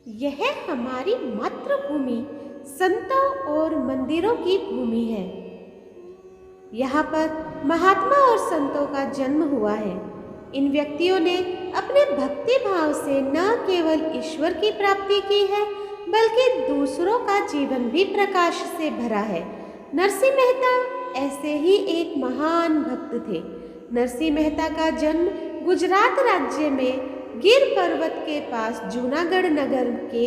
यह हमारी मातृभूमि संतों और मंदिरों की भूमि है। यहाँ पर महात्मा और संतों का जन्म हुआ है। इन व्यक्तियों ने अपने भक्ति भाव से न केवल ईश्वर की प्राप्ति की है, बल्कि दूसरों का जीवन भी प्रकाश से भरा है। नरसिंह मेहता ऐसे ही एक महान भक्त थे। नरसिंह मेहता का जन्म गुजरात राज्य में गिर पर्वत के पास जूनागढ़ नगर के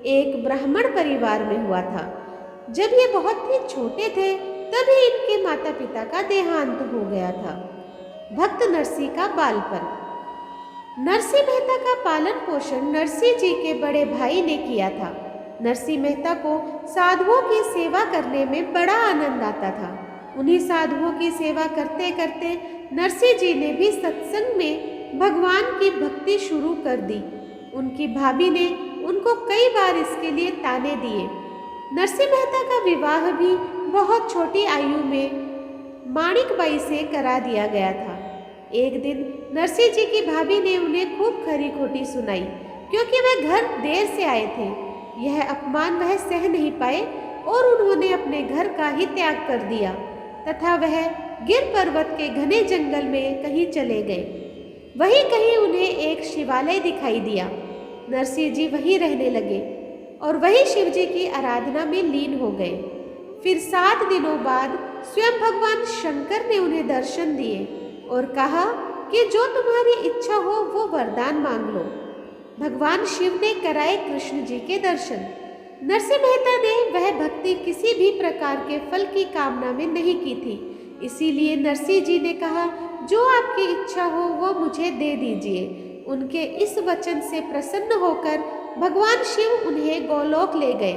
एक ब्राह्मण परिवार में हुआ था। जब ये बहुत ही छोटे थे तभी इनके माता पिता का देहांत हो गया था। भक्त नरसिंह का बालपन। नरसिंह मेहता का पालन पोषण नरसिंह जी के बड़े भाई ने किया था। नरसिंह मेहता को साधुओं की सेवा करने में बड़ा आनंद आता था। उन्हीं साधुओं की सेवा करते करते नरसिंह जी ने भी सत्संग में भगवान की भक्ति शुरू कर दी। उनकी भाभी ने उनको कई बार इसके लिए ताने दिए। नरसिंह मेहता का विवाह भी बहुत छोटी आयु में माणिकबाई से करा दिया गया था। एक दिन नरसिंह जी की भाभी ने उन्हें खूब खरी खोटी सुनाई, क्योंकि वह घर देर से आए थे। यह अपमान वह सह नहीं पाए और उन्होंने अपने घर का ही त्याग कर दिया तथा वह गिर पर्वत के घने जंगल में कहीं चले गए। वहीं कहीं उन्हें एक शिवालय दिखाई दिया। नरसिंह जी वहीं रहने लगे और वहीं शिव जी की आराधना में लीन हो गए। फिर 7 दिनों बाद स्वयं भगवान शंकर ने उन्हें दर्शन दिए और कहा कि जो तुम्हारी इच्छा हो वो वरदान मांग लो। भगवान शिव ने कराए कृष्ण जी के दर्शन। नरसिंह मेहता ने वह भक्ति किसी भी प्रकार के फल की कामना में नहीं की थी। इसीलिए नरसिंह जी ने कहा, जो आपकी इच्छा हो वो मुझे दे दीजिए। उनके इस वचन से प्रसन्न होकर भगवान शिव उन्हें गोलोक ले गए।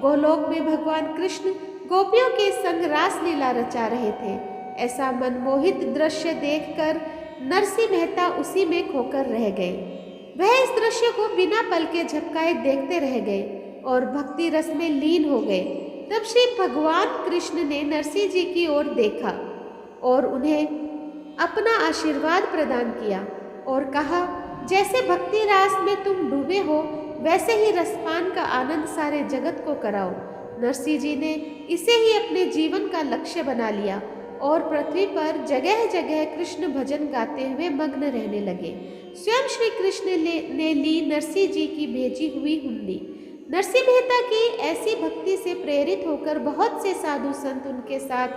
गोलोक में भगवान कृष्ण गोपियों के संग रास लीला रचा रहे थे। ऐसा मनमोहित दृश्य देखकर नरसिंह मेहता उसी में खोकर रह गए। वह इस दृश्य को बिना पल के झपकाए देखते रह गए और भक्ति रस में लीन हो गए। तब श्री भगवान कृष्ण ने नरसिंह जी की ओर देखा और उन्हें अपना आशीर्वाद प्रदान किया और कहा, जैसे भक्ति रास में तुम डूबे हो वैसे ही रसपान का आनंद सारे जगत को कराओ। नरसिंह जी ने इसे ही अपने जीवन का लक्ष्य बना लिया और पृथ्वी पर जगह जगह कृष्ण भजन गाते हुए मग्न रहने लगे। स्वयं श्री कृष्ण ने ली नरसिंह जी की भेजी हुई हुंडी। नरसिंह मेहता की ऐसी भक्ति से प्रेरित होकर बहुत से साधु संत उनके साथ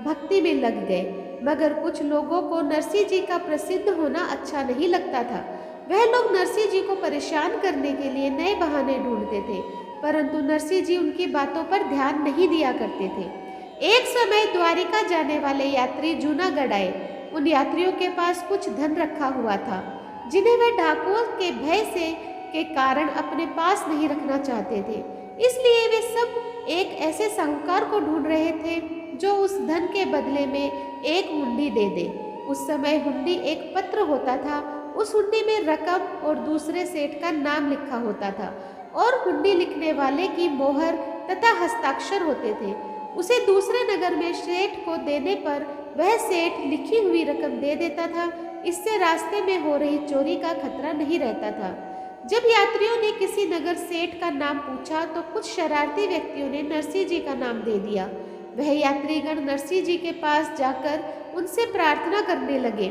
भक्ति में लग गए, मगर कुछ लोगों को नरसिंह जी का प्रसिद्ध होना अच्छा नहीं लगता था। वह लोग नरसिंह जी को परेशान करने के लिए नए बहाने ढूंढते थे, परंतु नरसिंह जी उनकी बातों पर ध्यान नहीं दिया करते थे। एक समय द्वारिका जाने वाले यात्री जूनागढ़ आए। उन यात्रियों के पास कुछ धन रखा हुआ था, जिन्हें वे डाकुओं के भय से के कारण अपने पास नहीं रखना चाहते थे। इसलिए वे सब एक ऐसे साहूकार को ढूंढ रहे थे जो उस धन के बदले में एक हुंडी दे दे। उस समय हुंडी एक पत्र होता था। उस हुंडी में रकम और दूसरे सेठ का नाम लिखा होता था और हुंडी लिखने वाले की मोहर तथा हस्ताक्षर होते थे। उसे दूसरे नगर में सेठ को देने पर वह सेठ लिखी हुई रकम दे देता था। इससे रास्ते में हो रही चोरी का खतरा नहीं रहता था। जब यात्रियों ने किसी नगर सेठ का नाम पूछा तो कुछ शरारती व्यक्तियों ने नरसिंह जी का नाम दे दिया। वह यात्रीगण नरसिंह जी के पास जाकर उनसे प्रार्थना करने लगे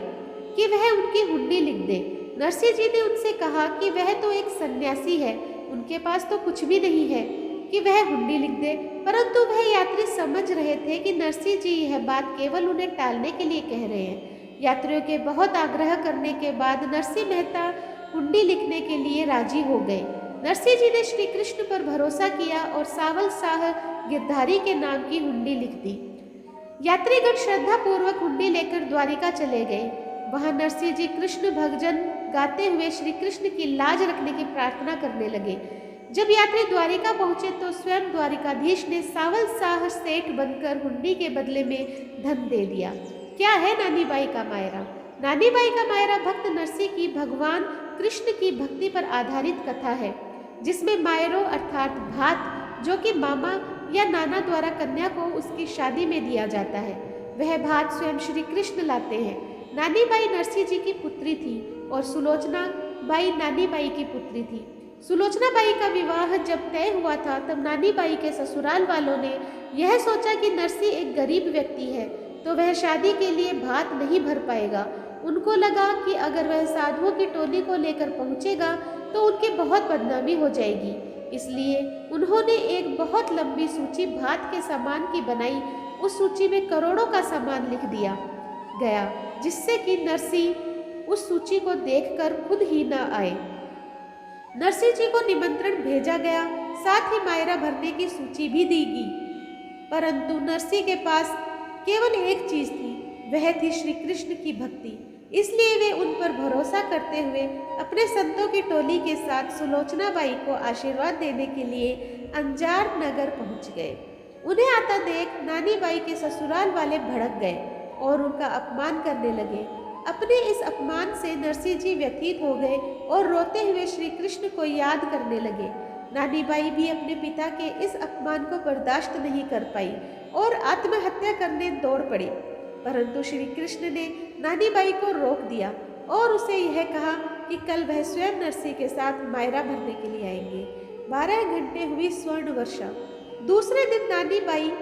कि वह उनकी हुंडी लिख दे। नरसिंह जी ने उनसे कहा कि वह तो एक सन्यासी है, उनके पास तो कुछ भी नहीं है कि वह हुंडी लिख दे। परंतु वह यात्री समझ रहे थे कि नरसिंह जी यह बात केवल उन्हें टालने के लिए कह रहे हैं। यात्रियों के बहुत आग्रह करने के बाद नरसिंह मेहता हुंडी लिखने के लिए राजी हो गए। नरसिंह जी ने श्री कृष्ण पर भरोसा किया और सावल शाह गिरधारी के नाम की हुंडी लिख दी। यात्रीगण श्रद्धा पूर्वक हुंडी लेकर द्वारिका चले गए। वहां नरसिंह जी कृष्ण भजन गाते हुए श्री कृष्ण की लाज रखने की प्रार्थना करने लगे। जब यात्री द्वारिका पहुंचे तो स्वयं द्वारिकाधीश ने सावल शाह सेठ बनकर हुंडी के बदले में धन दे दिया। क्या है नानी बाई का मायरा? नानी बाई का मायरा भक्त नरसिंह की भगवान कृष्ण की भक्ति पर आधारित कथा है, जिसमें मायरो अर्थात भात, जो कि मामा या नाना द्वारा कन्या को उसकी शादी में दिया जाता है, वह भात स्वयं श्री कृष्ण लाते हैं। नानी बाई नरसिंह जी की पुत्री थी और सुलोचना बाई नानी बाई की पुत्री थी। सुलोचना बाई का विवाह जब तय हुआ था तब नानी बाई के ससुराल वालों ने यह सोचा कि नरसी एक गरीब व्यक्ति है तो वह शादी के लिए भात नहीं भर पाएगा। उनको लगा कि अगर वह साधुओं की टोली को लेकर पहुंचेगा तो उनकी बहुत बदनामी हो जाएगी। इसलिए उन्होंने एक बहुत लंबी सूची भात के सामान की बनाई। उस सूची में करोड़ों का सामान लिख दिया गया जिससे कि नरसी उस सूची को देखकर खुद ही न आए। नरसी जी को निमंत्रण भेजा गया, साथ ही मायरा भरने की सूची भी दी गई। परंतु नरसी के पास केवल एक चीज थी, वह थी श्री कृष्ण की भक्ति। इसलिए वे उन पर भरोसा करते हुए अपने संतों की टोली के साथ सुलोचना बाई को आशीर्वाद देने के लिए अंजार नगर पहुंच गए। उन्हें आता देख नानी बाई के ससुराल वाले भड़क गए और उनका अपमान करने लगे। अपने इस अपमान से नरसी जी व्यथित हो गए और रोते हुए श्री कृष्ण को याद करने लगे। नानी बाई भी अपने पिता के इस अपमान को बर्दाश्त नहीं कर पाई और आत्महत्या करने दौड़ पड़ी। परंतु श्री कृष्ण ने नानी बाई को रोक दिया और उसे यह कहा कि कल वह स्वयं नरसी के साथ मायरा भरने के लिए आएंगे। 12 घंटे हुई स्वर्ण वर्षा। दूसरे दिन नानी बाई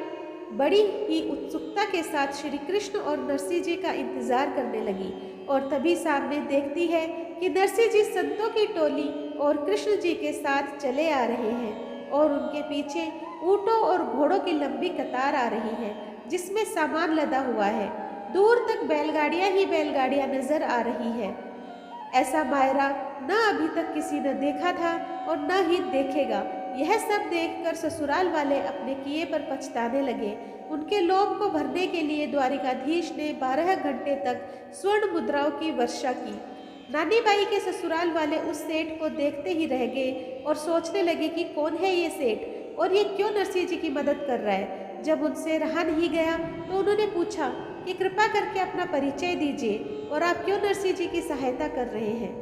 बड़ी ही उत्सुकता के साथ श्री कृष्ण और नरसी जी का इंतजार करने लगी और तभी सामने देखती है कि नरसी जी संतों की टोली और कृष्ण जी के साथ चले आ रहे हैं और उनके पीछे ऊंटों और घोड़ों की लंबी कतार आ रही है जिसमें सामान लदा हुआ है। दूर तक बैलगाड़ियां ही बैलगाड़ियां नजर आ रही है। ऐसा मायरा न अभी तक किसी ने देखा था और न ही देखेगा। यह सब देखकर ससुराल वाले अपने किए पर पछताने लगे। उनके लोभ को भरने के लिए द्वारिकाधीश ने 12 घंटे तक स्वर्ण मुद्राओं की वर्षा की। नानी बाई के ससुराल वाले उस सेठ को देखते ही रह गए और सोचने लगे कि कौन है ये सेठ और ये क्यों नरसी जी की मदद कर रहा है। जब उनसे रहा नहीं गया तो उन्होंने पूछा कि कृपा करके अपना परिचय दीजिए और आप क्यों नरसी जी की सहायता कर रहे हैं।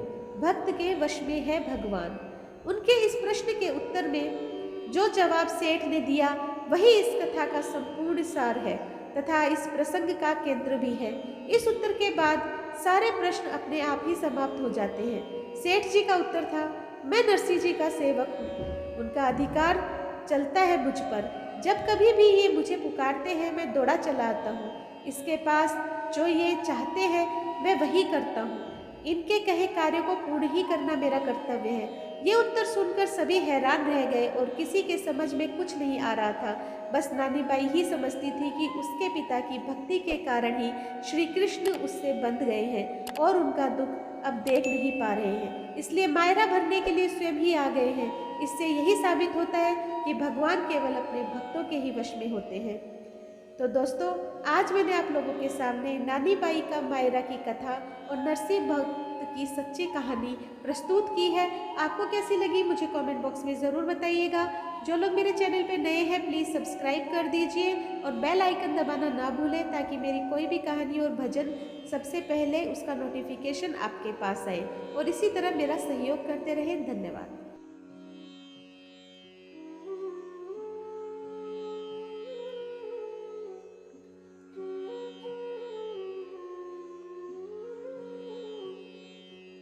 भक्त के वश में है भगवान। उनके इस प्रश्न के उत्तर में जो जवाब सेठ ने दिया वही इस कथा का संपूर्ण सार है तथा इस प्रसंग का केंद्र भी है। इस उत्तर के बाद सारे प्रश्न अपने आप ही समाप्त हो जाते हैं। सेठ जी का उत्तर था, मैं नरसी जी का सेवक हूँ, उनका अधिकार चलता है मुझ पर। जब कभी भी ये मुझे पुकारते हैं मैं दौड़ा चला आता हूँ। इसके पास जो ये चाहते हैं मैं वही करता हूँ। इनके कहे कार्य को पूर्ण ही करना मेरा कर्तव्य है। ये उत्तर सुनकर सभी हैरान रह गए और किसी के समझ में कुछ नहीं आ रहा था। बस नानी बाई ही समझती थी कि उसके पिता की भक्ति के कारण ही श्री कृष्ण उससे बंध गए हैं और उनका दुख अब देख नहीं पा रहे हैं, इसलिए मायरा भरने के लिए स्वयं ही आ गए हैं। इससे यही साबित होता है कि भगवान केवल अपने भक्तों के ही वश में होते हैं। तो दोस्तों, आज मैंने आप लोगों के सामने नानी बाई का मायरा की कथा और नरसिंह भक्त की सच्ची कहानी प्रस्तुत की है। आपको कैसी लगी मुझे कमेंट बॉक्स में ज़रूर बताइएगा। जो लोग मेरे चैनल पे नए हैं प्लीज़ सब्सक्राइब कर दीजिए और बेल आइकन दबाना ना भूलें ताकि मेरी कोई भी कहानी और भजन सबसे पहले उसका नोटिफिकेशन आपके पास आए और इसी तरह मेरा सहयोग करते रहें। धन्यवाद।